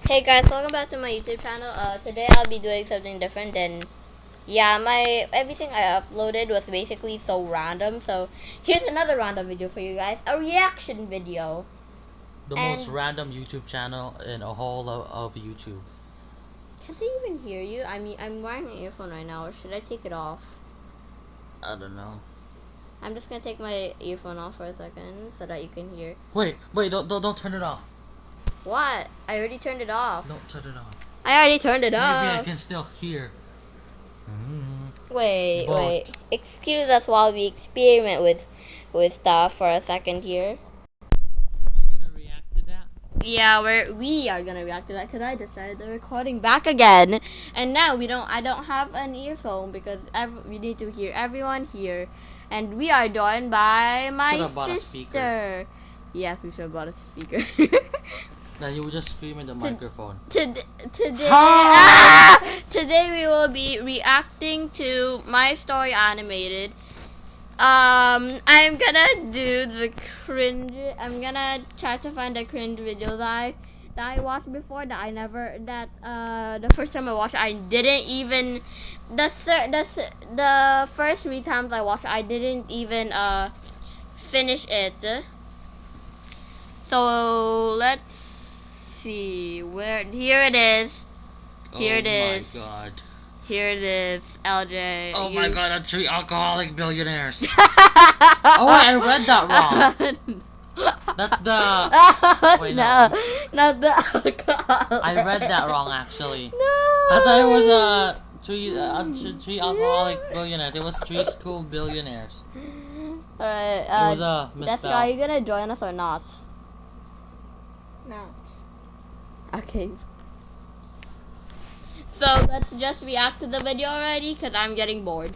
Hey guys, welcome back to my YouTube channel. Today I'll be doing something different than, everything I uploaded was basically so random. So here's another random video for you guys, a reaction video. The most random YouTube channel in a whole of YouTube. Can't they even hear you? I mean, I'm wearing an earphone right now, or should I take it off? I don't know. I'm just gonna take my earphone off for a second so that you can hear. Wait, don't turn it off. What? I already turned it off. Don't turn it off. I already turned it off. Maybe I can still hear. Wait. Excuse us while we experiment with stuff for a second here. You're gonna react to that? Yeah, we are gonna react to that because I decided the recording back again, and now I don't have an earphone because we need to hear everyone here, and we are joined by my sister. Yes, we should have bought a speaker. Then you would just scream in the microphone. Today we will be reacting to My Story Animated. I'm gonna do the cringe. I'm gonna try to find a cringe video that I watched before the first time I watched it, I didn't even the first 3 times I watched it, I didn't even finish it. So let's see here it is. Here it is. Oh my god. Here it is, LJ. Oh my god, the 3 alcoholic billionaires. Oh wait, I read that wrong. That's the... Wait, no. Not the alcohol. I read that wrong actually. No. I thought it was three alcoholic billionaires. It was 3 school billionaires. Alright, it was a misspell. Jessica, are you gonna join us or not? Not. Okay. So let's just react to the video already because I'm getting bored.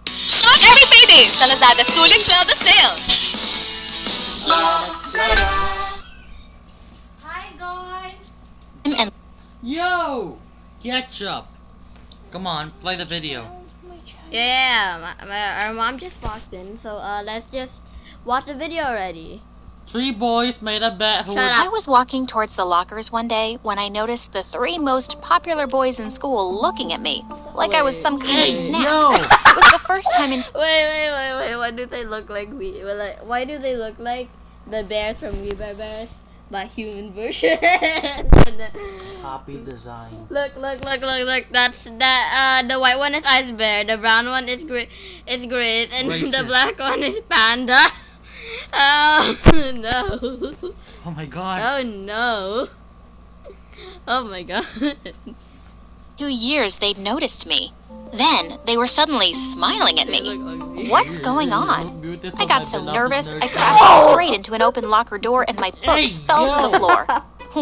Shop every payday sa Lazada Sulit Sweldo Sale. Hi guys. And Yo! Ketchup! Come on, play the video. Yeah, our mom just walked in, so let's just watch the video already. 3 boys made a bet who Shut I up. was walking towards the lockers one day when I noticed the 3 most popular boys in school looking at me like I was some kind of snack. Yo! It was the first time in Wait. Why do they look like why do they look like the bears from We Bear Bears, but human version? Copy design. Look. That's the white one is Ice Bear, the brown one is Great, and Racist. the black one is Panda. Oh no. Oh my god. Oh no. Oh my god. 2 years they'd noticed me. Then they were suddenly smiling at They me. look ugly. What's going on? Beautiful, I got my so beloved nervous nerd. I crashed straight into an open locker door and my books Hey, fell to yo. the floor.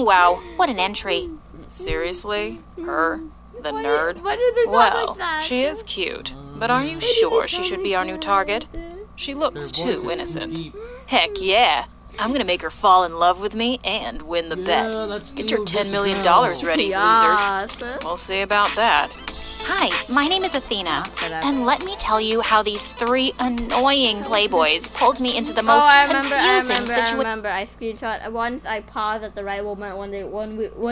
Wow, what an entry. Seriously? Her? The nerd? Why do they talk Well, like that? she is cute, but are you sure she should be our new target? She Their looks voice too is too innocent. deep. Heck yeah! I'm gonna make her fall in love with me and win the Yeah, bet. let's Get do your this $10 million now. ready, losers. Yes. We'll see about that. Hi, my name is Athena, and let me tell you how these 3 annoying playboys pulled me into the most I confusing situation. remember. I screenshot once. I paused at the right moment when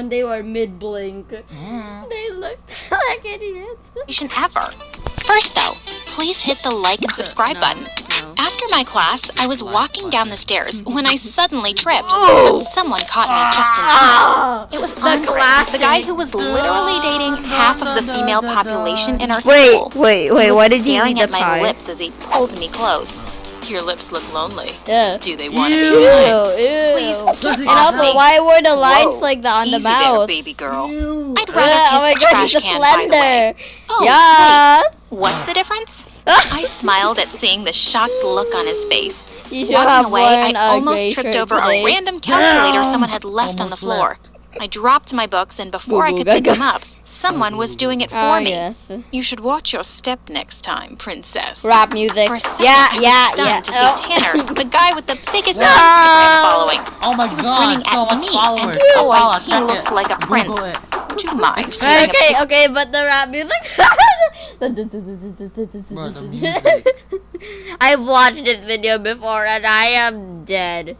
they were mid blink. They looked like idiots. Ever. First though, please hit the like and subscribe button. No. After my class, I was walking down the stairs when I suddenly tripped, but someone caught me just in time. It was Andre, the guy who was literally dating half of the female population in our school. Wait. He was Why did you staring eat at the my pie? lips as he pulled me close. Your lips look lonely. Yeah. Do they want to Ew. be Ew. Please get And off also, me. why were the lines Whoa. like that on the Easy there, mouth? baby girl. Ew. I'd rather Oh my kiss a god, trash he's can, by the way. slender. Oh, Yeah. What's the difference? I smiled at seeing the shocked look on his face. You should Walking have away, worn I a almost gray tripped shirt over today. a random calculator Damn. someone had left on the Almost floor. left. I dropped my books, and before I Boo-boo could pick gaga. them up, someone was doing it for Oh me. yes. You should watch your step next time, princess. Rap music. For a second, Yeah. I was stunned to see Tanner, the guy with the biggest No. Instagram following. Oh my He was god, grinning so at much me, followers. and Oh, wow, he check looks it. like a prince. Google it. Would you mind taking Okay, but the rap music. Bro, the music. I've watched this video before and I am dead.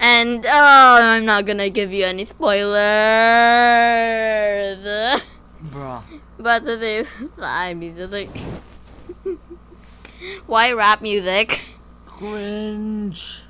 And I'm not gonna give you any spoilers. Bruh. But the thing I mean, like, why rap music? Cringe.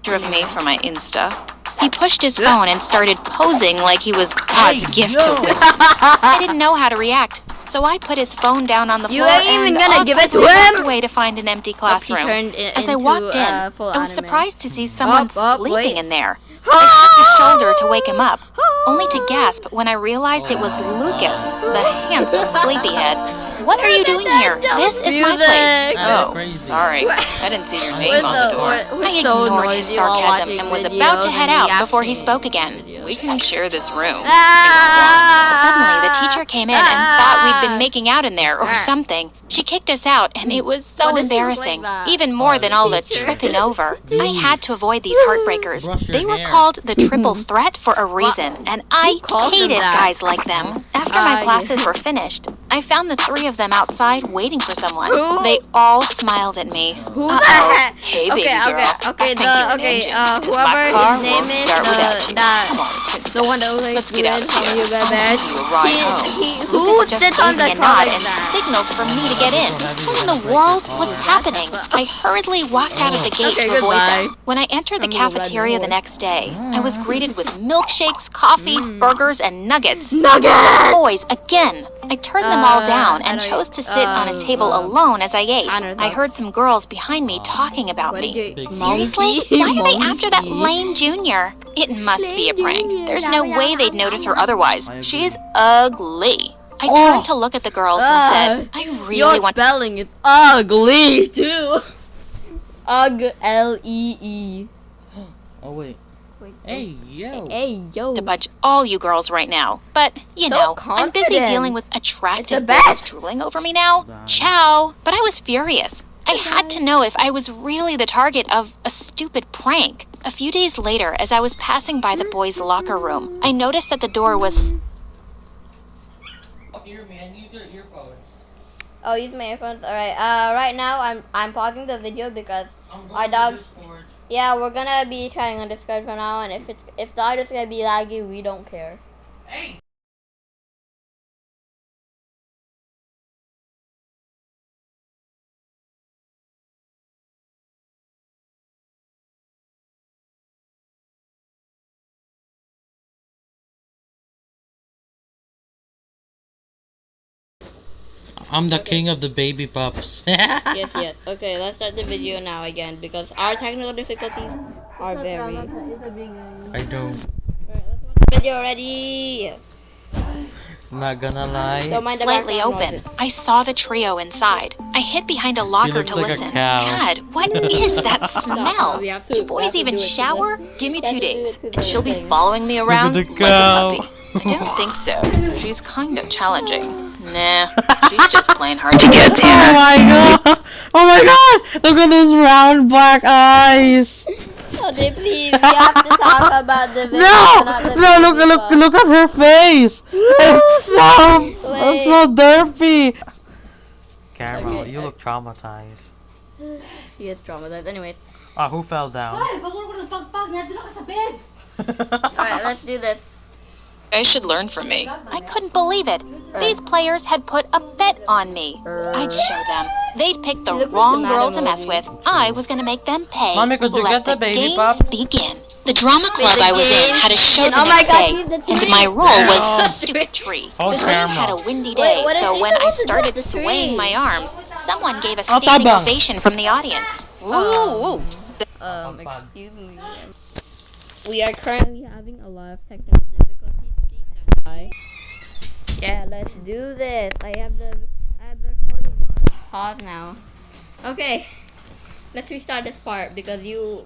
Of me for my Insta. He pushed his phone and started posing like he was God's gift to women. I didn't know how to react, so I put his phone down on the You floor ain't even and gonna give it to awkwardly walked him? away to find an empty classroom. As I into, walked in, full I was anime. surprised to see someone sleeping wait. in there. I shook his shoulder to wake him up, only to gasp when I realized it was Lucas, the handsome sleepyhead. What are you doing here? This is my place. Oh, sorry. I didn't see your name on the door. I ignored his sarcasm and was about to head out before he spoke again. We can share this room. Suddenly, the teacher came in and thought we'd been making out in there or something. She kicked us out, and it was so What if he looked embarrassing, like that? even more than all the tripping over. I had to avoid these heartbreakers. Brush your They were hair. called the triple threat for a reason, and I called them hated that? guys like them. After my classes were finished, I found the three of them outside waiting for someone. Who? They all smiled at me. Who the heck? Hey, baby girl. Okay, I think you're an engine, 'cause my whoever car his name won't is, start without you. that Come on, princess. the one that was like, Let's get out of here. You bad I'll bad. give you a ride home. Who Lucas just sits on gave the me a nod car like and that? signaled for me to get in. What in the world was happening? I hurriedly walked out of the gate Okay, to avoid goodbye. them. When I entered the I'm gonna ride cafeteria the the next day, I was greeted with milkshakes, coffees, burgers, and nuggets. Nuggets! Boys, again. I turned them all down I and don't- chose to sit on a table alone as I ate. I heard some girls behind me talking about me. Seriously? Why are they after that lame junior? It must be a prank. There's no way they'd notice her otherwise. She is ugly. I turned to look at the girls and said, I really Your want spelling is ugly too. Uglee. Oh wait. Hey yo. Hey yo. to budge all you girls right now. But, you So know, I'm busy confident. dealing with It's attractive the boys best. drooling over me now. Ciao. But I was furious. I had to know if I was really the target of a stupid prank. A few days later, as I was passing by the boys' locker room, I noticed that the door was... Here, man, use your earphones. Oh, use my earphones. All right. Right now I'm pausing the video because our dogs. Yeah, we're gonna be trying on Discord from now on. If the audio's gonna be laggy, we don't care. Hey. I'm the king of the baby pups. Yes, yes. Okay, let's start the video now again because our technical difficulties are very. I don't. Alright, let's watch the video already. Not gonna lie. Don't mind the slightly background open. noises. I saw the trio inside. I hid behind a locker looks to like a listen. cow. God, what is that smell? We have to- Do we boys have to even do it to shower? the- Give me we have 2 to do days, it to and the she'll be thing. following me around the like cow. a puppy. I don't think so. She's kind of challenging. Nah, she's just plain hard to get to. Oh my god! Oh my god! Look at those round black eyes! Okay, please. We have to talk about the video. No! not the No! Look! baby Look! part. Look at her face! It's so derpy. Caramel, Okay, you look traumatized. She is traumatized. Anyways, Ah, who fell down? alright, let's do this. I should learn from me. I couldn't believe it. These players had put a bet on me. I'd show them. They'd pick the looks like wrong the girl Madam to mess movie. with. I was gonna make them pay. Mommy, could you Let get the baby games pop? begin. The drama club the I was in games had a show begin. the Oh my next God, day, leave the and tree. my role No. was a stupid tree. Oh, The scene caramel. had a windy day, what so is when it I with the started tree? swaying my arms, someone gave a Oh, standing tabang. ovation from the audience. Ooh. Excuse me. We are currently having a lot of technical difficulties. Please stand by. Yeah, let's do this. I have the recording on pause now. Okay, let's restart this part because you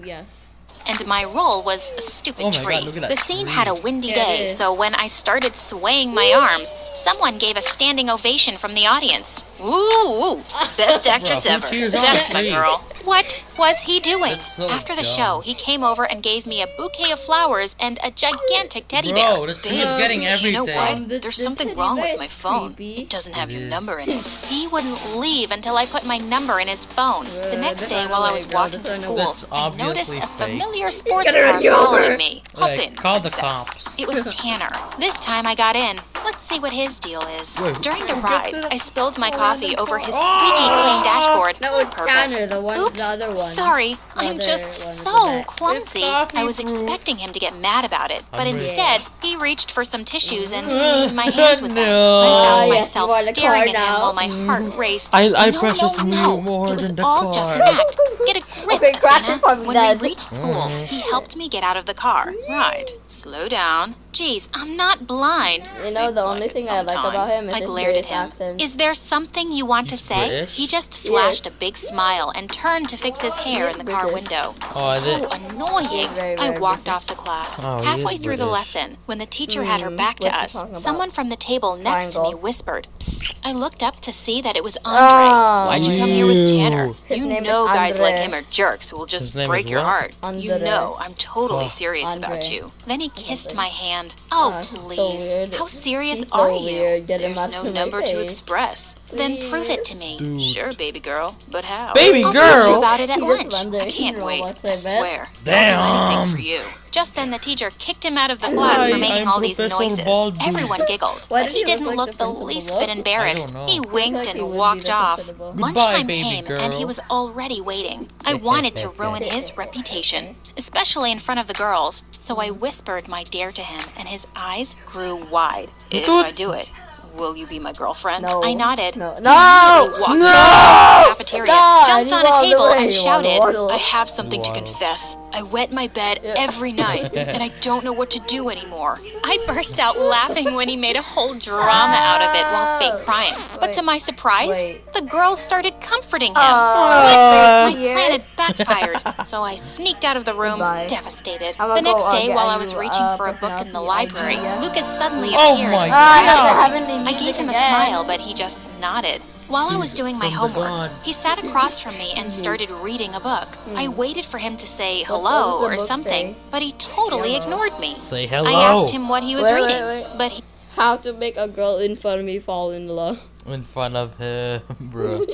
yes. And my role was a stupid Oh my God, tree. look at that The scene tree. had a windy Yeah, it day, is. so when I started swaying my arms, someone gave a standing ovation from the audience. Ooh, best actress Bro, ever. cheers on That's my three. girl. What was he doing? That's so After the dumb. show, he came over and gave me a bouquet of flowers and a gigantic teddy Bro, bear. the tree is getting everything. You know what? The- There's the something teddy wrong bear with is my phone. creepy. It doesn't have It your is. number in it. He wouldn't leave until I put my number in his phone. The next that's day, not while the I way, was girl. walking to That's not- school, That's I noticed obviously a fake. familiar sports gonna car run you over. following me. Hop Like, in, call the princess. cops. It was Tanner. This time I got in. Let's see what his deal is. Wait, During the who ride, gets it? I spilled my Oh, coffee random over car. his squeaky clean dashboard No, on it's purpose. Tanner, the one, Oops, the other one. sorry. I'm Other just one with the so bat. clumsy. coffee I was proof. expecting him to get mad about it, but I'm instead, he reached for some tissues and cleaned my hands with them. No. I Ah, found yes, myself you are the staring car at him now. while my heart raced. I no, precious no, you no. more It was than the all car. just an act. Get a grip, Okay, crash Athena. it for me When then. we reached school, he helped me get out of the car. Right. Slow down. Geez, I'm not blind. You know, the Seems only like it thing I like about sometimes. him is I his glared at British him. accent. Is there something you want to He's say? British? He just flashed Yes. a big smile and turned to fix his hair in the car British. window. Oh, I So did. annoying. Very, I very walked British. off to class. Oh, he Halfway is through the British. lesson, when the teacher had her back to what's he us, talking about? someone from the table next to me Triangle. whispered, "Psst." I looked up to see that it was Andre. Oh. Why'd you come here with Tanner? His You name know is guys Andre. like him are jerks who will just His name break is your what? heart. You Andre. know I'm totally Oh. serious Andre. about you. Then he kissed my hand. Oh, Gosh, it's so please. weird. How serious He's are so you? weird. Get him There's out no of my number to face. express. Then prove it to me. Dude. Sure, baby girl, but how? Baby I'll tell you girl. about it at He just lunch. wondered. I can't You know wait. what's I it, man? swear. I'll do anything Damn. for you. Just then the teacher kicked him out of the class Hi, for making I'm all these Professor noises. Baldi. Everyone giggled, Why but did he he look didn't like look the the principal, least though? bit embarrassed. I don't know. He winked Like he and would be walked the off. principal. Goodbye, Lunchtime baby came, girl. and he was already waiting. I wanted to ruin his reputation, especially in front of the girls, so I whispered my dare to him, and his eyes grew wide. If Dude. I do it, will you be my girlfriend? No. I nodded. No. He No! walked No! into the cafeteria, God, jumped you on a all the table, way. and shouted, Waddle. I have something to Wow. confess. I wet my bed every night, and I don't know what to do anymore. I burst out laughing when he made a whole drama out of it while fake crying. But to my surprise, Wait. the girls started comforting him. Oh, My plan had backfired, so I sneaked out of the room, Goodbye. devastated. I'm The gonna next go, day, get while a I was new, reaching for a book in the personality library, idea. Lucas suddenly Oh appeared. my and I God. have the heavenly I music gave him a again. smile, but he just nodded. While I was doing my from the homework, gods. he sat across from me and started reading a book. I waited for him to say hello what does the or book something, say? but he totally ignored me. Say hello. I asked him what he was Wait, reading, wait. but he How to make a girl in front of me fall in love. In front of him, bro.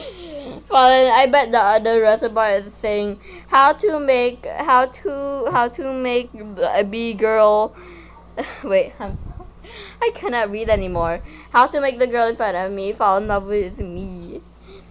Well, I bet the other reservoir is saying how to make a B girl. Wait, I cannot read anymore. How to make the girl in front of me fall in love with me.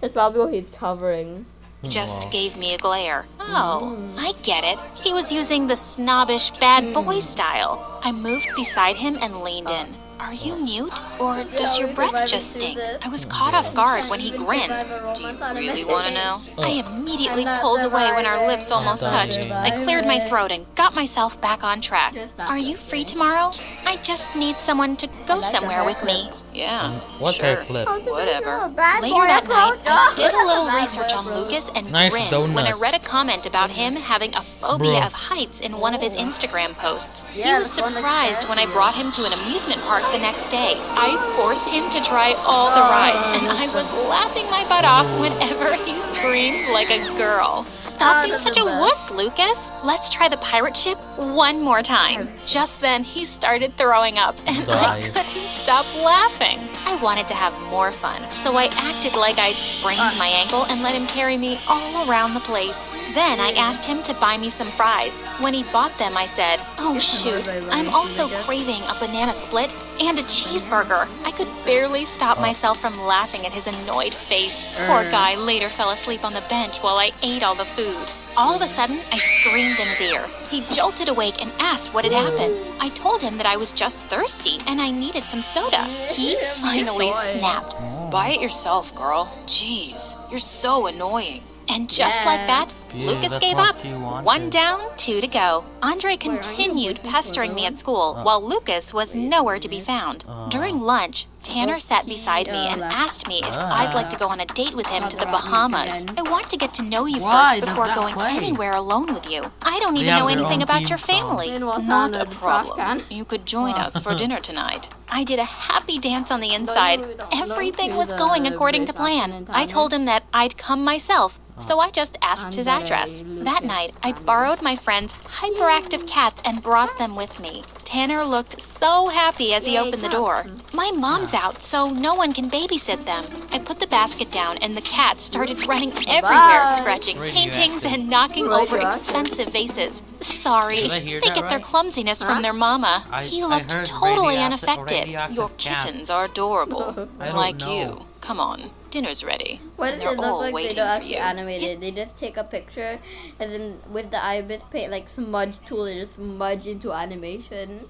That's probably what he's covering. just Wow. gave me a glare. Oh, I get it. He was using the snobbish bad boy style. I moved beside him and leaned in. Are you mute? Or does your breath just stink? I was caught off guard when he grinned. Do you really want to know? I immediately I'm not pulled away when our lips almost surviving. touched. I cleared my throat and got myself back on track. Just stop Are you free tomorrow? I just need someone to go like the somewhere with me. Yeah. What sure. hair clip? Whatever. Later that night, I did a little research on Lucas and Nice grinned when I donut. read a comment about him having a phobia Bro. of heights in one of his Instagram posts. He Yeah, was the one that surprised when I you. brought him to an amusement park the next day. I forced him to try all the rides, and I was laughing my butt off whenever he screamed like a girl. Stop being that's such the a best. wuss, Lucas. Let's try the pirate ship one more time. Just then, he started throwing up, and I Nice. couldn't stop laughing. I wanted to have more fun, so I acted like I'd sprained my ankle and let him carry me all around the place. Then I asked him to buy me some fries. When he bought them, I said, "Oh shoot, I'm also craving a banana split and a cheeseburger." I could barely stop myself from laughing at his annoyed face. Poor guy later fell asleep on the bench while I ate all the food. All of a sudden, I screamed in his ear. He jolted awake and asked what had happened. I told him that I was just thirsty and I needed some soda. He finally snapped. Buy it yourself, girl. Jeez, you're so annoying. And just like that, Yeah, Lucas that's gave what up. you wanted. 1 down, 2 to go. Andre continued pestering me at school, while Lucas was nowhere to be found. During lunch, Tanner sat beside me and asked me if I'd like to go on a date with him to the Bahamas. I want to get to know you Why first does before that going play? anywhere alone with you. I don't They even have know their anything own about theme your song. family. Not a problem. You could join us for dinner tonight. I did a happy dance on the inside. Everything was going according to plan. I told him that I'd come myself, so I just asked his address. That night, I borrowed my friend's hyperactive cats and brought them with me. Tanner looked so happy as he opened the door. My mom's out, so no one can babysit them. I put the basket down and the cats started running everywhere, scratching paintings and knocking over expensive vases. Sorry, Did I they hear get that their right? clumsiness from their mama. He I looked heard totally radioactive unaffected. Your cats. kittens are adorable, I don't like know. you. Come on, dinner's ready. What And does they're it look all like? They waiting don't for actually you. animate it. They just take a picture and then with the ibis paint like smudge tool, they just smudge into animation.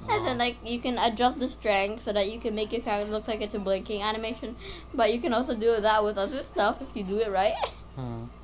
And then like you can adjust the strength so that you can make your character look like it's a blinking animation. But you can also do that with other stuff if you do it right.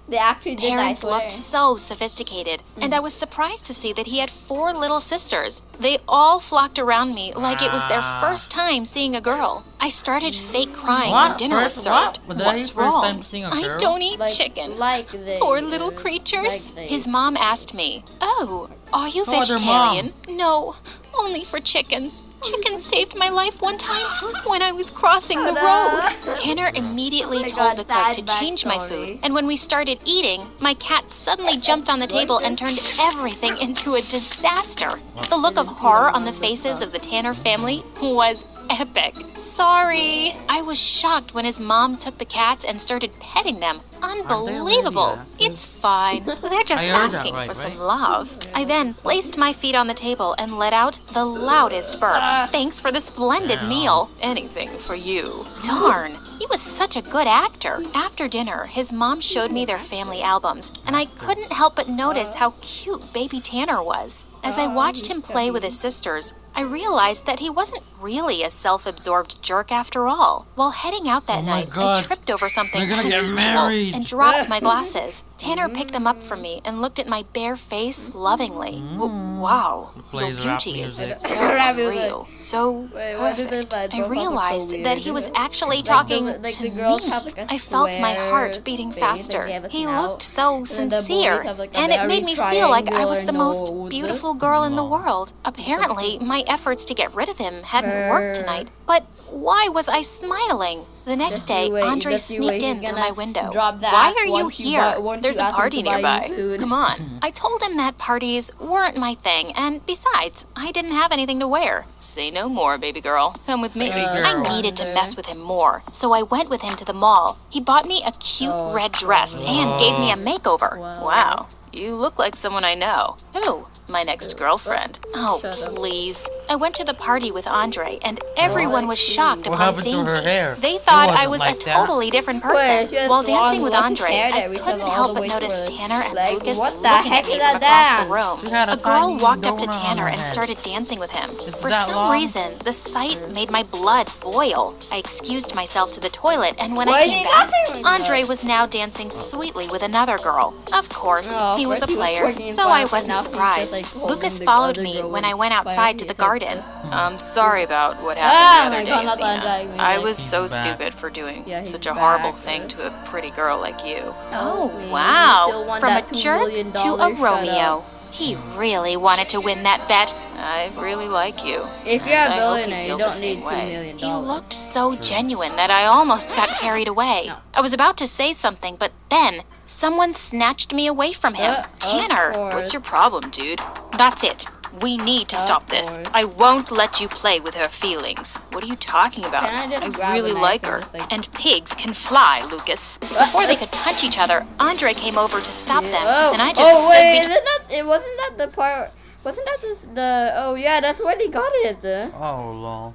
They actually did Parents that. I looked swear. so sophisticated, and I was surprised to see that he had 4 little sisters. They all flocked around me like it was their first time seeing a girl. I started fake crying when What? dinner was First- served. what? Was that your What's first wrong? time seeing a I girl? don't eat Like, chicken. Like they Poor do. little creatures. Like they- His mom asked me, "Oh, are you Oh, their vegetarian?" No, only for chickens. Chickens saved my life one time when I was crossing the road. Tanner immediately my told God, the cook to sad change my backstory. food, and when we started eating, my cat suddenly jumped on the table and turned everything into a disaster. The look of horror on the faces of the Tanner family was epic. Sorry. I was shocked when his mom took the cats and started petting them. Unbelievable. It's fine. They're just I heard that asking right, for some right? love. I then placed my feet on the table and let out the loudest burp. Thanks for the splendid meal. Anything for you. Darn. He was such a good actor. After dinner, his mom showed me their family albums, and I couldn't help but notice how cute baby Tanner was. As I watched him play with his sisters, I realized that he wasn't really a self-absorbed jerk after all. While heading out that Oh my night, God. I tripped over something They're gonna get unusual married. and dropped my glasses. Tanner picked them up from me and looked at my bare face lovingly. Wow, your Plays rap beauty is music. so Rap music. unreal, so Wait, what is this? perfect. Like, I those realized are so that he weird. was actually Like talking the to girls me. have, like, a I felt my square heart beating face, like, faster. they have a He snout. looked so And then the boys sincere, have, like, a and it very made me feel like I was the triangular most nose. beautiful girl in the world. Apparently, my efforts to get rid of him hadn't worked tonight. But why was I smiling? The next Just day, you wait, Andre just you wait, sneaked in he's through gonna my window. drop that Why are you once you here? once There's you a ask him party to buy you nearby. food. Come on. I told him that parties weren't my thing, and besides, I didn't have anything to wear. Say no more, baby girl. Come with me. I needed to mess with him more, so I went with him to the mall. He bought me a cute red dress and gave me a makeover. Wow. You look like someone I know. Who? My next girlfriend. Oh, please. I went to the party with Andre, and everyone was shocked What upon happened to seeing her me. hair? They thought It I wasn't was like a that. totally different person. Wait, she has While dancing with long Andre, hair that I reaches couldn't all help the but way to notice her Tanner and leg. Lucas What the looking heck at me is from that? across the room. She had a A girl tiny walked up to donut on Tanner her and head. started dancing with him. For that some long? reason, the sight made my blood boil. I excused myself to the toilet, and when Why I is came he back, laughing like Andre that? was now dancing sweetly with another girl. Of course, Oh, he was a first he was player, twerking in so front I of her, wasn't now he's just, surprised. like, holding Lucas the followed other me girl when with I went fire outside to the teeth, garden. like, I'm sorry about what Ah, happened my the God, other not day, that Zena. like me, I like- was so He's back. stupid for doing Yeah, he's such a horrible back. thing to a pretty girl like you. Oh, Oh, you wow. still want From a that $2 jerk million to a shut Romeo. up. He really wanted to win that bet. I really like you. If you're And a I hope billionaire, feel you the don't same need $2 way. million. He looked so genuine that I almost got carried away. No. I was about to say something, but then someone snatched me away from him. Of Tanner, course. what's your problem, dude? That's it. We need to stop this. course. I won't let you play with her feelings. What are you talking about? Can I just grab really a knife like and her. just, like- And pigs can fly, Lucas. Before they could punch each other, Andre came over to stop them, and I just oh stood wait, between isn't that? It wasn't that the part. Wasn't that the? Oh yeah, that's where they got it. Oh, lol.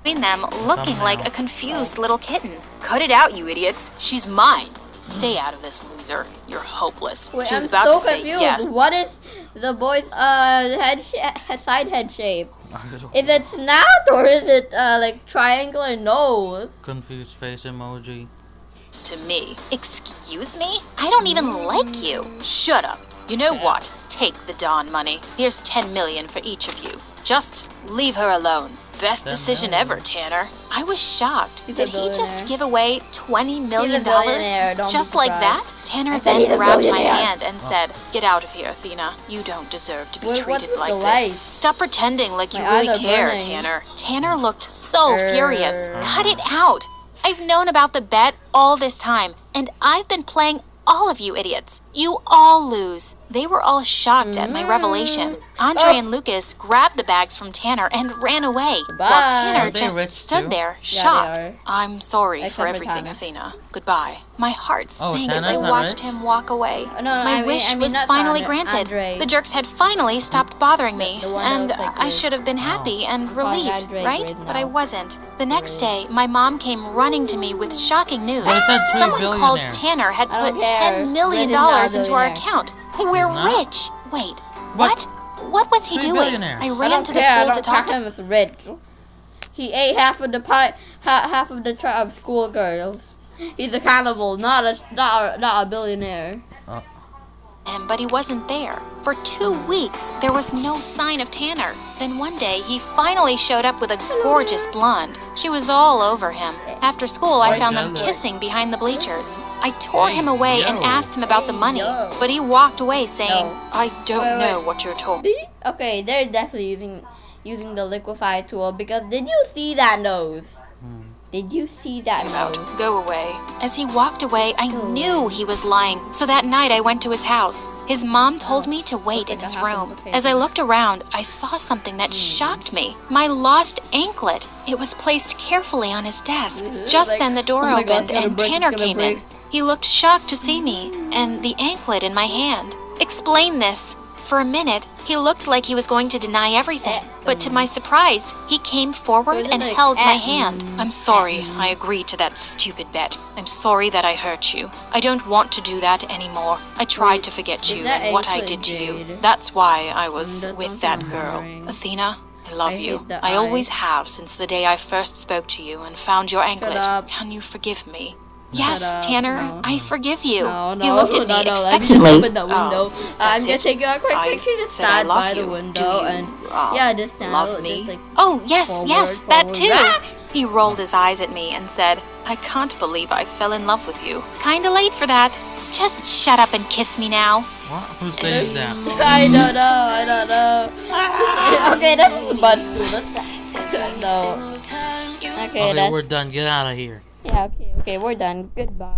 them, looking like a confused little kitten. Cut it out, you idiots. She's mine. Stay out of this, loser. You're hopeless. Wait, She was I'm about so to say confused. yes. What is the boy's side head shape? Is it snout or is it like triangular nose? Confused face emoji. To me. Excuse me? I don't even like you. Shut up. You know what? Take the Dawn money. Here's 10 million for each of you. Just leave her alone. Best decision ever, Tanner. I was shocked. He's a Did he just billionaire. give away $20 million? billionaire, don't be Just like that? surprised. Tanner said he's then a grabbed my billionaire. hand and said, "Get out of here, Athena. You don't deserve to be What's treated with like the this. lights? Stop pretending like you My really eyes are care, burning. Tanner." Tanner looked so furious. Cut it out. I've known about the bet all this time, and I've been playing all of you idiots. You all lose. They were all shocked at my revelation. Andre and Lucas grabbed the bags from Tanner and ran away, while Tanner Are they just rich stood too? there, Yeah, shocked. they are. "I'm sorry Except for for everything, Tanner. Athena. Goodbye." My heart Oh, sank as I Tanner's not watched rich? him walk away. No, My wish was not finally Tanner, granted. Andre. The jerks had finally stopped bothering me, The one that and looks like I this. should have been happy and calling relieved, Andre right? Grace But I now. wasn't. The next day, my mom came running to me with shocking news. But it said three Someone called billionaires. Tanner had I don't put care. $10 million Red is not a into our billionaire. account. We're He's not? rich. Wait, what? What was he Three doing? billionaires. I I ran don't to the care. I school don't to talk count to him as rich. He ate half of the pie, half of the of schoolgirls. He's accountable, not a billionaire. him, but he wasn't there. For 2 weeks, there was no sign of Tanner. Then one day, he finally showed up with a gorgeous blonde. She was all over him. After school, I found them kissing behind the bleachers. I tore him away and asked him about the money, but he walked away saying, "I don't know what you're talking." Okay, they're definitely using the liquefy tool because did you see that nose? Did you see that nose? Go away. As he walked away, I knew he was lying, so that night I went to his house. His mom told me to wait in his room. As I looked around, I saw something that shocked me. My lost anklet. It was placed carefully on his desk. Just then the door oh my God, opened it's gonna and break, Tanner it's gonna came in. break. He looked shocked to see me, and the anklet in my hand. "Explain this." For a minute, he looked like he was going to deny everything. But to my surprise, he came forward and held my hand. "I'm sorry I agreed to that stupid bet. I'm sorry that I hurt you. I don't want to do that anymore. I tried to forget you that and what I anklet did to you. jade? That's why I was That with sounds that girl. boring. Athena, I love I you. hate the I eye. always have since the day I first spoke to you and found your anklet. up. Can you forgive me?" "Yes, up. Tanner, No. I forgive you." No, He looked at me Let me just expectantly. open the window. I'm gonna it? take a quick I picture. Just said I stand love by the you. window Do you, and yeah, just stand. love me? Just, like, "Oh, yes, forward, yes, that forward. too." Ah! He rolled his eyes at me and said, "I can't believe I fell in love with you. Kinda late for that. Just shut up and kiss me now." What? Who says that? I don't know. Okay, that's a bunch too. No. Okay, Okay, that's we're done. Get out of here. yeah. Okay, we're done. Goodbye.